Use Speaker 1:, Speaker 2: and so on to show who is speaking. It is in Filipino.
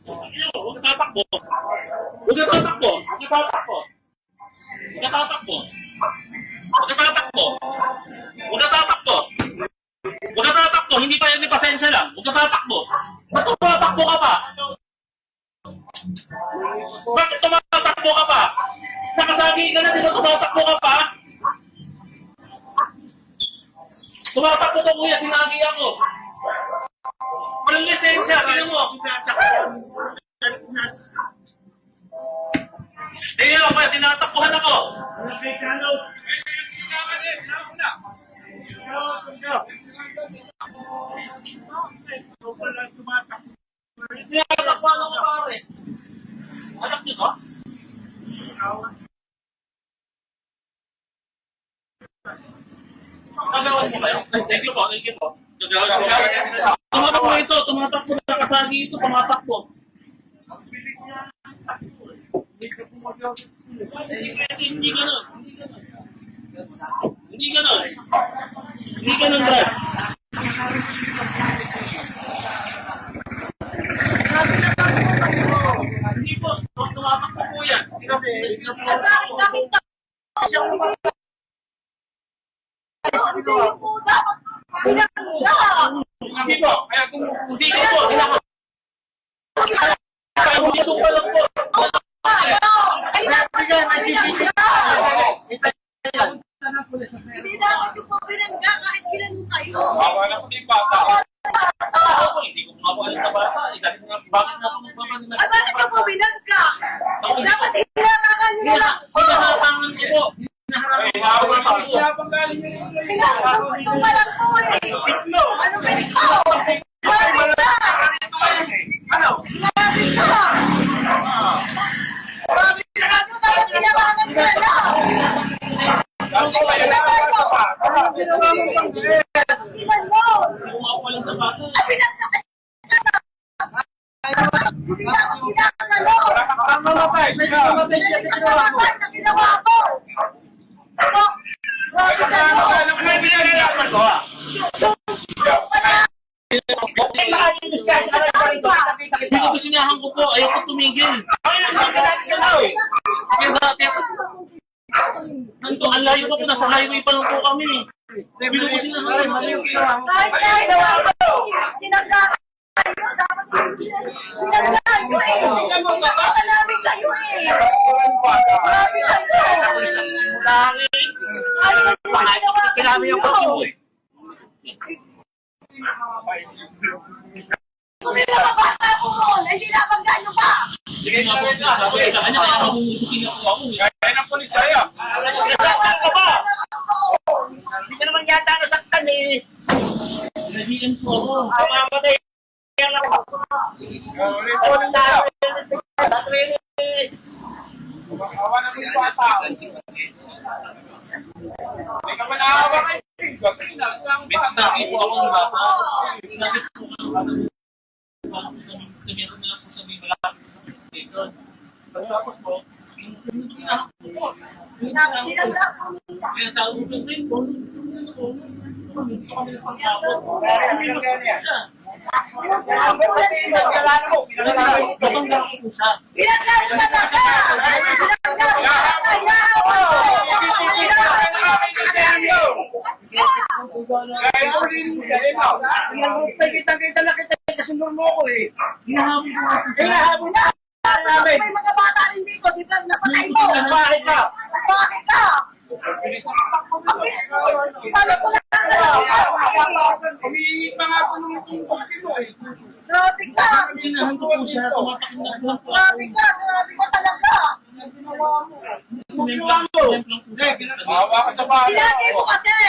Speaker 1: Huwag ka tatakbo. Huwag ka tatakbo. Huwag ka tatakbo. Huwag ka tatakbo. Huwag ka tatakbo. Huwag ka tatakbo. Huwag ka tatakbo. Hindi pasensya lang. Huwag ka tatakbo. Bakit tumatakbo ka pa? Bakit tumatakbo ka pa? Nakasagi ka na, di ba tumatakbo ka pa? Tumatakbo ka kuya, sinagi ako. Walang lisensya, tingnan mo. Tingnan mo, kaya tinatakbuhan ako. Tinatakbuhan ako pare. Anak niyo to? Kagawan mo kayo? Thank you po, thank you po. Tumatakbo ito, tumatakbo na kasagi ito, tumatakbo. Hindi ganun. Hindi ganun. Hindi ganun, Brad. Hindi po, tumatakbo po yan. Hindi po, kaya kung hindi ko po, kaya hindi ko pa lang po.
Speaker 2: Hindi dapat yung po pinangga kahit ginanong kayo.
Speaker 1: Wala ko din bata. Hindi ko mapapalit na basa. Bakit na ako magpapalit na?
Speaker 2: Ay, bakit yung po pinangga? Dapat hinarangan nyo na lang po.
Speaker 1: Hinaharangan ko po. Hinaharangan ko po.
Speaker 2: Hinaharangan ko pa lang po eh. Ano ba ito? Marami ka!
Speaker 3: Ano?
Speaker 2: Marami ka! Marami ka! Ano dapat hinarangan nyo na lang?
Speaker 3: Saan ko kayo nakakapa? Ano ginawa mo pang bilis?
Speaker 2: Ilan mo?
Speaker 1: Hindi ko mapapalit na bata.
Speaker 2: Ay, pinangga ka!
Speaker 3: Wala kang mamatay. May mamatay siya sa ginawa mo.
Speaker 2: Ang ginawa ko! Ano?
Speaker 3: Ano mo yung pinagalaman ko ha?
Speaker 1: Hindi ko sinahan ko po. Ayaw ko tumigil.
Speaker 3: Ay, nagkakalaman ka na eh.
Speaker 1: Kaya dati ako. Ang layo pa po. Nasa highway pa lang po kami. Hindi ko sinahan.
Speaker 3: Mali yung ginawa mo.
Speaker 2: Kahit na ginawa ko! Sinangga kayo! Dapat sinangga kayo eh! Sinangga namin kayo eh! Marami kayo!
Speaker 3: Kinami yung pagkibo eh.
Speaker 2: Kung may mga bata po ron, ay sinabanggaan nyo pa!
Speaker 1: Sige nga po. Sabi sa kanya. Kaya mabubutin ako ako.
Speaker 3: Kaya ng polisaya.
Speaker 2: Nasaktan ka ba?
Speaker 3: Hindi ka naman yata nasaktan eh.
Speaker 1: Nahiyan po ako.
Speaker 3: Mamatay yan ako. Ulit-ulit na. Sa training. Awa na yung bata. May ka man naawa kayo.
Speaker 1: May nakita po ako ng bata. Nakita po ako ng bata. Meron nila po sa may malapit sa station. Tapos po, pinag-inahan ko po.
Speaker 2: Sinangga po.
Speaker 1: Kaya sa ulit rin po, hindi ko kami napangkapot.
Speaker 3: Pinagkalaan mo.
Speaker 1: Napangkapot po siya.
Speaker 2: Sinangga po talaga! Sinangga po talaga! Inahawa ko!
Speaker 3: Kaya mo rin kayo na. Kita na kita. Kasunod mo ko eh.
Speaker 1: Hinahabol ko po siya.
Speaker 3: Hinahabol na.
Speaker 2: May mga bata rin dito, di ba napatay mo?
Speaker 3: Bakit ka?
Speaker 2: Bakit ka? Paano ko lang
Speaker 3: Humihingi pa nga po nung tungkol mo eh.
Speaker 2: Grabe ka!
Speaker 1: Sinahan ko po siya. Tumatakot na lang po ako.
Speaker 2: Grabe ka talaga!
Speaker 3: Hawa ka sa bahay.
Speaker 2: Pinagi mo kasi!